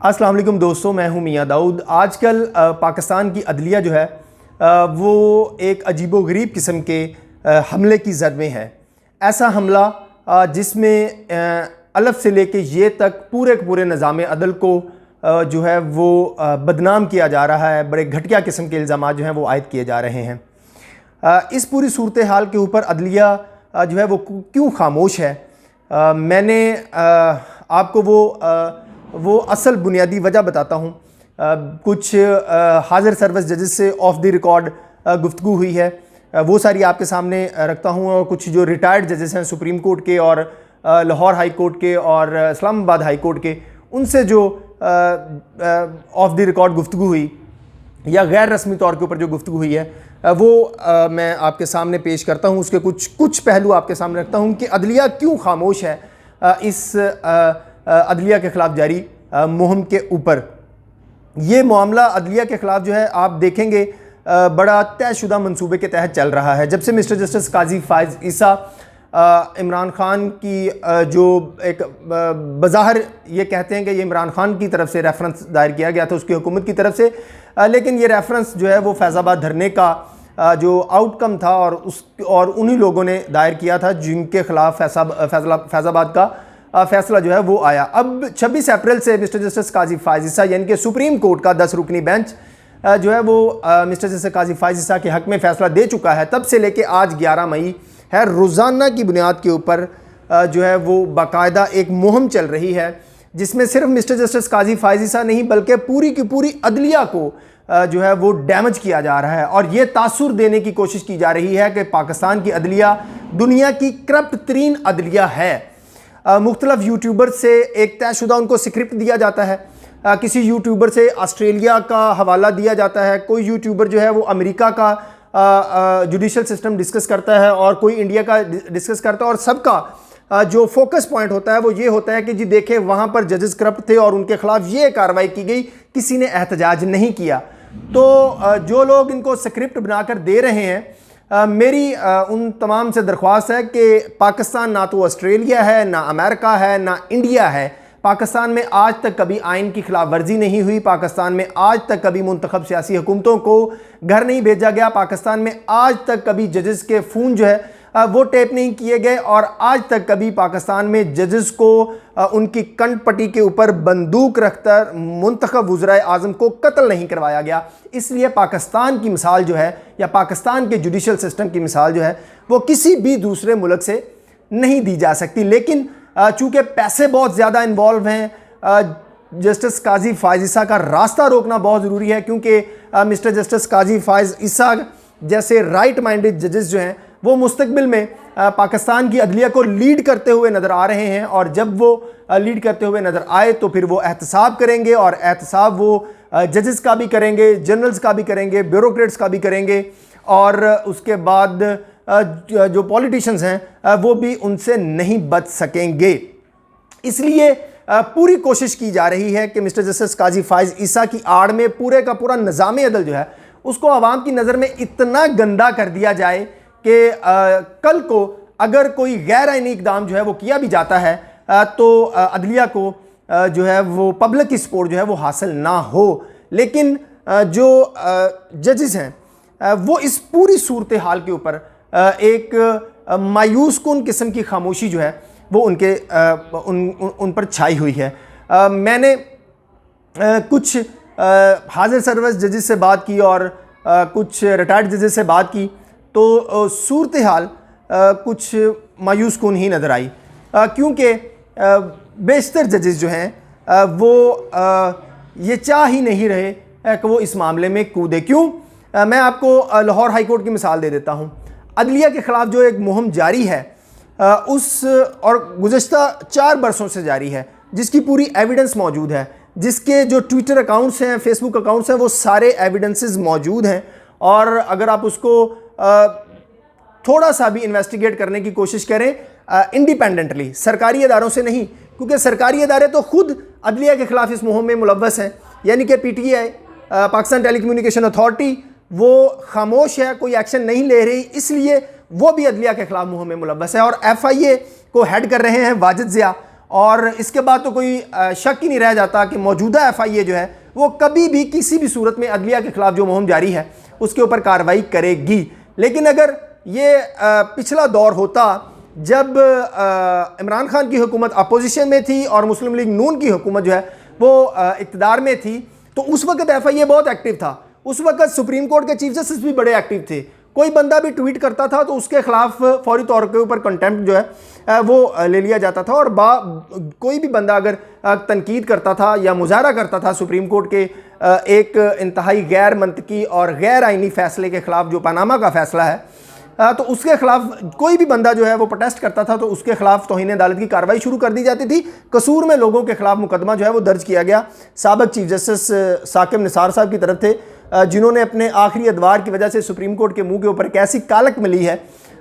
अस्सलाम वालेकुम दोस्तों, मैं हूं मियां दाऊद। आजकल पाकिस्तान की अदलिया जो है वो एक अजीबोगरीब किस्म के हमले की जद में है। ऐसा हमला जिसमें अलफ से लेके ये तक पूरे के पूरे निज़ाम अदल को जो है वो बदनाम किया जा रहा है। बड़े घटिया किस्म के इल्ज़ाम जो हैं वो आयद किए जा रहे हैं। इस पूरी सूरत हाल के ऊपर अदलिया जो है वो क्यों खामोश है, मैंने आपको वो असल बुनियादी वजह बताता हूँ। कुछ हाज़िर सर्विस जजेस से ऑफ द रिकॉर्ड गुफ्तगू हुई है, वो सारी आपके सामने रखता हूँ। और कुछ जो रिटायर्ड जजेस हैं सुप्रीम कोर्ट के और लाहौर हाई कोर्ट के और इस्लामाबाद हाई कोर्ट के, उनसे जो ऑफ द रिकॉर्ड गुफ्तगू हुई या गैर रस्मी तौर के ऊपर जो गुफ्तगू हुई है वो मैं आपके सामने पेश करता हूँ। उसके कुछ पहलू आपके सामने रखता हूँ कि अदलिया क्यों खामोश है इस अदलिया के ख़िलाफ़ जारी मुहिम के ऊपर। ये मामला अदलिया के ख़िलाफ़ जो है आप देखेंगे बड़ा तयशुदा मंसूबे के तहत चल रहा है। जब से मिस्टर जस्टिस काजी फ़ाइज़ ईसा इमरान ख़ान की जो एक बज़ाहिर ये कहते हैं कि ये इमरान ख़ान की तरफ से रेफरेंस दायर किया गया था उसकी हुकूमत की तरफ से, लेकिन ये रेफरेंस जो है वो फैज़ाबाद धरने का जो आउटकम था और उन्हीं लोगों ने दायर किया था जिनके ख़िलाफ़ फैज़ाबाद का फ़ैसला जो है वो आया। अब 26 अप्रैल से मिस्टर जस्टिस काजी फ़ाइज़ ईसा यानी कि सुप्रीम कोर्ट का 10 रुकनी बेंच जो है वो मिस्टर जस्टिस काजी फ़ाइज़ ईसा के हक़ में फ़ैसला दे चुका है। तब से लेके आज 11 मई है, रोज़ाना की बुनियाद के ऊपर जो है वो बाकायदा एक मुहिम चल रही है जिसमें सिर्फ मिस्टर जस्टिस काजी फ़ाइज़ ईसा नहीं बल्कि पूरी की पूरी अदलिया को जो है वो डैमेज किया जा रहा है। और ये तासुर देने की कोशिश की जा रही है कि पाकिस्तान की अदलिया दुनिया की करप्ट तरीन अदलिया है। मुख्तलिफ यूट्यूबर से एक तयशुदा उनको स्क्रिप्ट दिया जाता है, किसी यूट्यूबर से ऑस्ट्रेलिया का हवाला दिया जाता है, कोई यूट्यूबर जो है वो अमेरिका का जुडिशल सिस्टम डिस्कस करता है और कोई इंडिया का डिस्कस करता है। और सबका जो फोकस पॉइंट होता है वो ये होता है कि जी देखें वहाँ पर जजेस करप्ट थे और उनके खिलाफ ये कार्रवाई की गई, किसी ने एहतजाज नहीं किया। तो जो लोग इनको स्क्रिप्ट बनाकर दे रहे हैं, मेरी उन तमाम से दरख्वास्त है कि पाकिस्तान ना तो ऑस्ट्रेलिया है, ना अमेरिका है, ना इंडिया है। पाकिस्तान में आज तक कभी आइन की खिलाफ वर्जी नहीं हुई, पाकिस्तान में आज तक कभी मुंतखब सियासी हुकूमतों को घर नहीं भेजा गया, पाकिस्तान में आज तक कभी जजेस के फ़ोन जो है वो टेप नहीं किए गए और आज तक कभी पाकिस्तान में जजेस को उनकी कंठ पट्टी के ऊपर बंदूक रखकर मुंतखब वज़ीर आज़म को कत्ल नहीं करवाया गया। इसलिए पाकिस्तान की मिसाल जो है या पाकिस्तान के जुडिशल सिस्टम की मिसाल जो है वो किसी भी दूसरे मुल्क से नहीं दी जा सकती। लेकिन चूँकि पैसे बहुत ज़्यादा इन्वॉल्व हैं, जस्टिस काजी फ़ाइज़ ईसा का रास्ता रोकना बहुत ज़रूरी है, क्योंकि मिस्टर जस्टिस काजी फ़ाइज़ ईसा जैसे राइट माइंडेड जजेस जो हैं वो मुस्तकबिल में पाकिस्तान की अदलिया को लीड करते हुए नज़र आ रहे हैं। और जब वो लीड करते हुए नज़र आए तो फिर वो एहतसाब करेंगे और एहतसाब वो जजेस का भी करेंगे, जनरल्स का भी करेंगे, ब्यूरोक्रेट्स का भी करेंगे और उसके बाद जो पॉलिटिशियंस हैं वो भी उनसे नहीं बच सकेंगे। इसलिए पूरी कोशिश की जा रही है कि मिस्टर जस्टिस काजी फ़ाइज़ ईसा की आड़ में पूरे का पूरा निज़ाम अदल जो है उसको आवाम की नज़र में इतना गंदा कर दिया जाए कि कल को अगर कोई गैर आइनी इक़दाम जो है वो किया भी जाता है तो अदलिया को जो है वो पब्लिक की सपोर्ट जो है वो हासिल ना हो। लेकिन जो जजेस हैं वो इस पूरी सूरत हाल के ऊपर एक मायूस कुन किस्म की खामोशी जो है वो उन पर छाई हुई है। मैंने कुछ हाज़िर सर्विस जजेस से बात की और कुछ रिटायर्ड जजेस से बात की तो सूरत हाल कुछ मायूस कुन ही नज़र आई, क्योंकि बेशतर जजेस जो हैं वो ये चाह ही नहीं रहे कि वो इस मामले में कूदे। क्यों? मैं आपको लाहौर हाई कोर्ट की मिसाल दे देता हूँ। अदलिया के ख़िलाफ़ जो एक मुहिम जारी है उस और गुज़श्ता 4 बरसों से जारी है, जिसकी पूरी एविडेंस मौजूद है, जिसके जो ट्विटर अकाउंट्स हैं, फेसबुक अकाउंट्स हैं, वो सारे एविडेंसेस मौजूद हैं। और अगर आप उसको थोड़ा सा भी इन्वेस्टिगेट करने की कोशिश करें इंडिपेंडेंटली, सरकारी इदारों से नहीं, क्योंकि सरकारी इदारे तो खुद अदलिया के ख़िलाफ़ इस मुहिम में मुलव्वस हैं, यानी कि PTI पाकिस्तान टेलीकम्युनिकेशन अथॉरिटी वो खामोश है, कोई एक्शन नहीं ले रही, इसलिए वो भी अदलिया के ख़िलाफ़ मुहिम में मुलव्वस है। और FIA को हेड कर रहे हैं वाजिद ज़िया और इसके बाद तो कोई शक ही नहीं रह जाता कि मौजूदा FIA जो है वो कभी भी किसी भी सूरत में अदलिया के खिलाफ जो मुहिम जारी है उसके ऊपर कार्रवाई करेगी। लेकिन अगर ये पिछला दौर होता जब इमरान खान की हुकूमत अपोजिशन में थी और मुस्लिम लीग नून की हुकूमत जो है वो इक़्तिदार में थी, तो उस वक्त FIA बहुत एक्टिव था। उस वक्त सुप्रीम कोर्ट के चीफ जस्टिस भी बड़े एक्टिव थे। कोई बंदा भी ट्वीट करता था तो उसके खिलाफ फौरी तौर के ऊपर कंटेम्प्ट जो है वो ले लिया जाता था, और कोई भी बंदा अगर तनकीद करता था या मुजाहरा करता था सुप्रीम कोर्ट के एक इंतहाई गैर मंतकी और गैर आइनी फैसले के खिलाफ, जो पनामा का फैसला है, तो उसके खिलाफ कोई भी बंदा जो है वो प्रोटेस्ट करता था तो उसके खिलाफ तौहीन अदालत की कार्रवाई शुरू कर दी जाती थी। कसूर में लोगों के खिलाफ मुकदमा जो है वो दर्ज किया गया। साबिक चीफ जस्टिस साकिब निसार साहब की तरफ थे, जिन्होंने अपने आखिरी अदवार की वजह से सुप्रीम कोर्ट के मुंह के ऊपर एक ऐसी कालक मिली है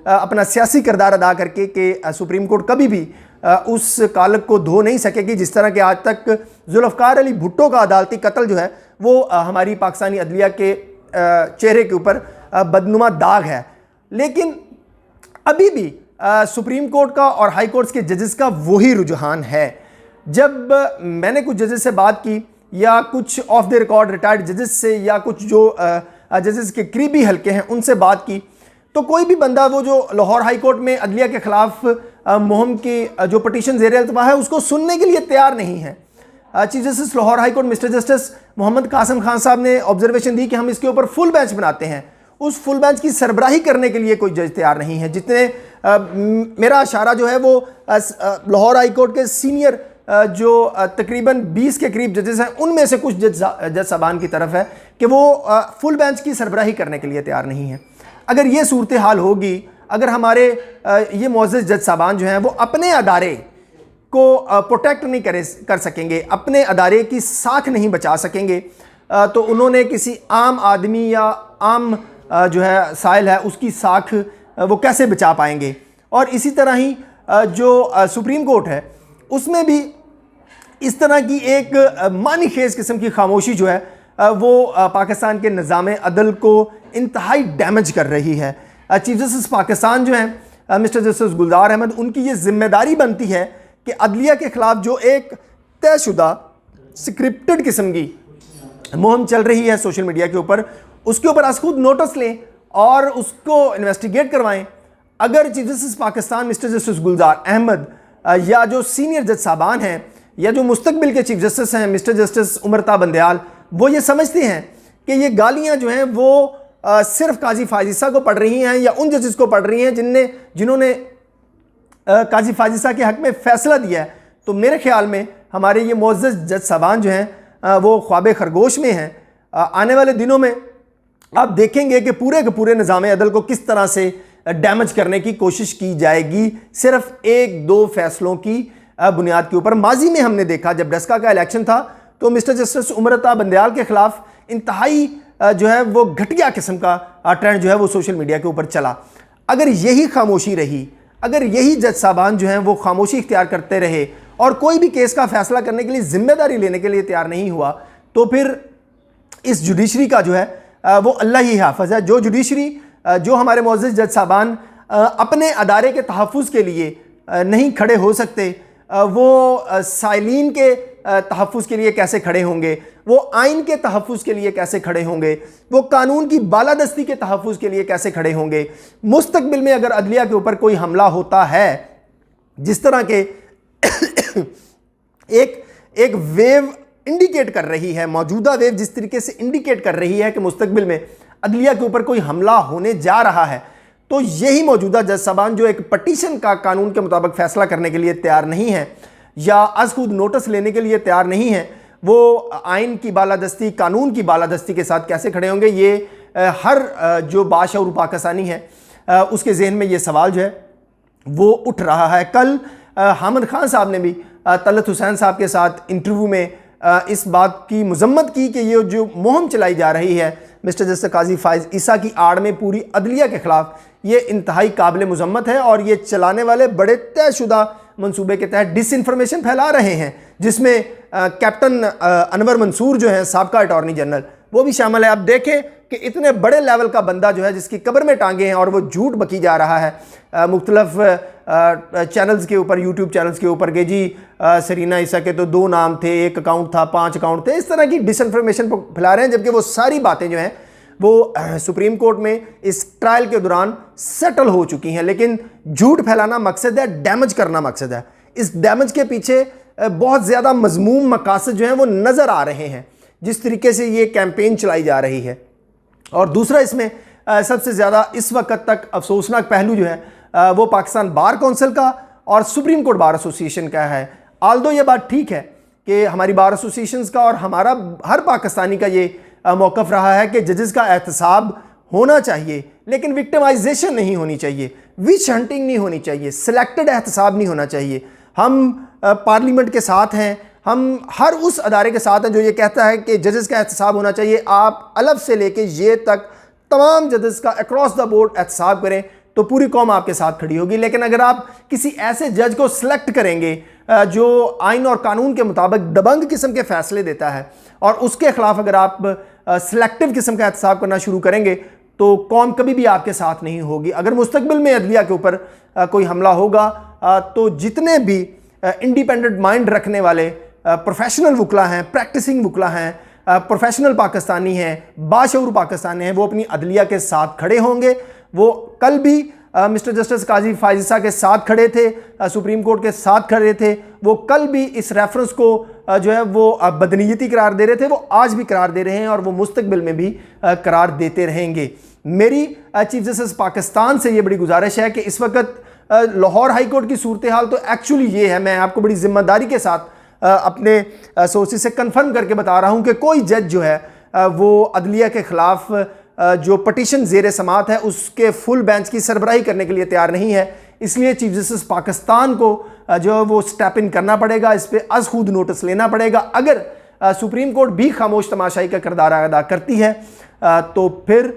अपना सियासी किरदार अदा करके कि सुप्रीम कोर्ट कभी भी उस कालक को धो नहीं सकेगी। जिस तरह के आज तक जुल्फ़िकार अली भुट्टो का अदालती कत्ल जो है वो हमारी पाकिस्तानी अदलिया के चेहरे के ऊपर बदनुमा दाग है। लेकिन अभी भी सुप्रीम कोर्ट का और हाई कोर्ट्स के जजेस का वही रुझान है। जब मैंने कुछ जजेस से बात की या कुछ ऑफ द रिकॉर्ड रिटायर्ड जजेस से या कुछ जो जजेस के करीबी हल्के हैं उनसे बात की, तो कोई भी बंदा वो जो लाहौर हाई कोर्ट में अदलिया के खिलाफ मुहिम की जो पटिशन ज़ेर अल्तवा है उसको सुनने के लिए तैयार नहीं है। Chief justice Lahore high court mister justice Mohammad Qasim Khan sahab ने ऑब्जर्वेशन दी कि हम इसके ऊपर फुल बेंच बनाते हैं। उस फुल बेंच की सरबराही करने के लिए कोई जज तैयार नहीं है। जितने मेरा इशारा जो है वो लाहौर हाई कोर्ट के सीनियर जो तकरीबन 20 के करीब जजेस हैं उनमें से कुछ जज साहबान की तरफ है कि वो फुल बेंच की सरबराही करने के लिए तैयार नहीं है। अगर ये सूरत हाल होगी, अगर हमारे ये मोअज़्ज़ज़ जज साहबान जो हैं वो अपने अदारे को प्रोटेक्ट नहीं कर सकेंगे, अपने अदारे की साख नहीं बचा सकेंगे, तो उन्होंने किसी आम आदमी या आम जो है साइल है उसकी साख वो कैसे बचा पाएंगे। और इसी तरह ही जो सुप्रीम कोर्ट है उसमें भी इस तरह की एक मानी खेज किस्म की खामोशी जो है वो पाकिस्तान के निज़ाम अदल को इंतहाई डैमेज कर रही है। चीफ जस्टिस पाकिस्तान जो हैं मिस्टर जस्टिस गुलजार अहमद, उनकी ये जिम्मेदारी बनती है कि अदलिया के ख़िलाफ़ जो एक तयशुदा स्क्रिप्टेड किस्म की मुहिम चल रही है सोशल मीडिया के ऊपर, उसके ऊपर आज खुद नोटिस लें और उसको इन्वेस्टिगेट करवाएं। अगर chief justice Pakistan mister justice Gulzar Ahmed या जो सीनियर जज साहबान हैं या जो मुस्तकबिल के चीफ जस्टिस हैं मिस्टर जस्टिस उमरता बंदयाल, वो ये समझते हैं कि ये गालियाँ जो हैं वो सिर्फ काजी फाजिसा को पढ़ रही हैं या उन जजेस को पढ़ रही हैं जिन्होंने काजी फाजिसा के हक़ में फ़ैसला दिया है, तो मेरे ख्याल में हमारे ये मोअज़्ज़ज़ जज साहबान जो हैं वो ख्वाब खरगोश में हैं। आने वाले दिनों में आप देखेंगे कि पूरे के पूरे निज़ाम अदल को किस तरह से डैमेज करने की कोशिश की जाएगी सिर्फ एक दो फैसलों की बुनियाद के ऊपर। माजी में हमने देखा जब डस्का का इलेक्शन था तो मिस्टर जस्टिस उमरता बंदयाल के ख़िलाफ़ इंतहाई जो है वो घटिया किस्म का ट्रेंड जो है वो सोशल मीडिया के ऊपर चला। अगर यही खामोशी रही, अगर यही जज साहबान जो हैं वो खामोशी इख्तियार करते रहे और कोई भी केस का फैसला करने के लिए जिम्मेदारी लेने के लिए तैयार नहीं हुआ, तो फिर इस जुडिशरी का जो है वो अल्लाह ही हाफ़िज़ है। जो जुडिशरी, जो हमारे मोअज़्ज़ज़ जज साहबान अपने अदारे के तहफ़्फ़ुज़ के लिए नहीं खड़े हो सकते, वो साइलीन के तहफ़्फ़ुज़ के लिए कैसे खड़े होंगे, वो आइन के तहफ़्फ़ुज़ के लिए कैसे खड़े होंगे, वो कानून की बालादस्ती के तहफ़्फ़ुज़ के लिए कैसे खड़े होंगे। मुस्तक़बिल में अगर अदलिया के ऊपर कोई हमला होता है, जिस तरह के एक वेव इंडिकेट कर रही है, मौजूदा वेव जिस तरीके से इंडिकेट कर रही है कि मुस्तक़बिल में अदलिया के ऊपर कोई हमला होने जा रहा है, तो यही मौजूदा जज साहबान जो एक पटिशन का कानून के मुताबिक फ़ैसला करने के लिए तैयार नहीं है या आज खुद नोटिस लेने के लिए तैयार नहीं है, वो आइन की बालादस्ती, कानून की बालादस्ती के साथ कैसे खड़े होंगे। ये हर जो बाशऊर पाकिस्तानी है उसके जहन में ये सवाल जो है वो उठ रहा है। कल हामिद खान साहब ने भी तलत हुसैन साहब के साथ इंटरव्यू में इस बात की मजम्मत की कि ये जो मुहिम चलाई जा रही है मिस्टर जस्टिस काजी फाइज ईसा की आड़ में पूरी अदलिया के ख़िलाफ़, ये इंतहाई काबिल मजम्मत है और ये चलाने वाले बड़े तयशुदा मंसूबे के तहत डिसइंफॉर्मेशन फैला रहे हैं, जिसमें कैप्टन अनवर मंसूर जो हैं साबका अटॉर्नी जनरल, वो भी शामिल है। अब देखें कि इतने बड़े लेवल का बंदा जो है जिसकी कब्र में टांगे हैं और वो झूठ बकी जा रहा है मुख्तलफ चैनल्स के ऊपर, यूट्यूब चैनल्स के ऊपर कि जी सरीना ईसा के तो 2 नाम थे, 1 अकाउंट था, 5 अकाउंट थे, इस तरह की डिसइंफॉर्मेशन फैला रहे हैं, जबकि वो सारी बातें जो हैं वो सुप्रीम कोर्ट में इस ट्रायल के दौरान सेटल हो चुकी हैं। लेकिन झूठ फैलाना मकसद है, डैमेज करना मकसद है। इस डैमेज के पीछे बहुत ज़्यादा मजमूम मकासद जो हैं वो नज़र आ रहे हैं, जिस तरीके से ये कैंपेन चलाई जा रही है। और दूसरा इसमें सबसे ज़्यादा इस वक्त तक अफसोसनाक पहलू जो है वो पाकिस्तान बार कौंसिल का और सुप्रीम कोर्ट बार एसोसिएशन का है। आल्दो ये बात ठीक है कि हमारी बार एसोसिएशन का और हमारा हर पाकिस्तानी का ये मौक़िफ़ रहा है कि जजेस का एहतसाब होना चाहिए, लेकिन विक्टिमाइजेशन नहीं होनी चाहिए, विच हंटिंग नहीं होनी चाहिए, सिलेक्टेड एहतसाब नहीं होना चाहिए। हम पार्लियामेंट के साथ हैं, हम हर उस अदारे के साथ हैं जो ये कहता है कि जजेस का एहतसाब होना चाहिए। आप अलग से लेके ये तक तमाम जजेस का अक्रॉस द बोर्ड एहतसाब करें तो पूरी कौम आपके साथ खड़ी होगी। लेकिन अगर आप किसी ऐसे जज को सिलेक्ट करेंगे जो आइन और कानून के मुताबिक दबंग किस्म के फैसले देता है और उसके खिलाफ अगर आप सिलेक्टिव किस्म का एहतसाब करना शुरू करेंगे तो कौम कभी भी आपके साथ नहीं होगी। अगर मुस्तकबिल में अदलिया के ऊपर कोई हमला होगा तो जितने भी इंडिपेंडेंट माइंड रखने वाले प्रोफेशनल वकला हैं, प्रैक्टिसिंग वकला हैं, प्रोफेशनल पाकिस्तानी हैं, बाशऊर पाकिस्तानी हैं, वो अपनी अदलिया के साथ खड़े होंगे। वो कल भी मिस्टर जस्टिस काजी फायज ईसा के साथ खड़े थे, सुप्रीम कोर्ट के साथ खड़े थे। वो कल भी इस रेफरेंस को जो है वो बदनीयती करार दे रहे थे, वो आज भी करार दे रहे हैं और वो मुस्तकबिल में भी करार देते रहेंगे। मेरी चीफ जस्टिस पाकिस्तान से ये बड़ी गुजारिश है कि इस वक्त लाहौर हाई कोर्ट की सूरत हाल तो एक्चुअली ये है, मैं आपको बड़ी जिम्मेदारी के साथ अपने सोर्सेज से कंफर्म करके बता रहा हूँ कि कोई जज जो है वो अदलिया के ख़िलाफ़ जो पटिशन ज़ेर समात है उसके फुल बेंच की सरबराही करने के लिए तैयार नहीं है। इसलिए चीफ जस्टिस पाकिस्तान को जो है वो स्टेप इन करना पड़ेगा, इस पर अज खुद नोटिस लेना पड़ेगा। अगर सुप्रीम कोर्ट भी खामोश तमाशाई का किरदार अदा करती है तो फिर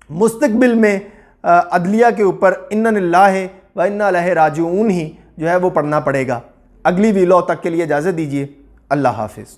मुस्तकबिल में अदलिया के ऊपर इन्ना लिल्लाहि व इन्ना इलैहि राजिऊन ही जो है वो पढ़ना पड़ेगा। अगली वीडियो तक के लिए इजाज़त दीजिए। अल्लाह हाफिज़।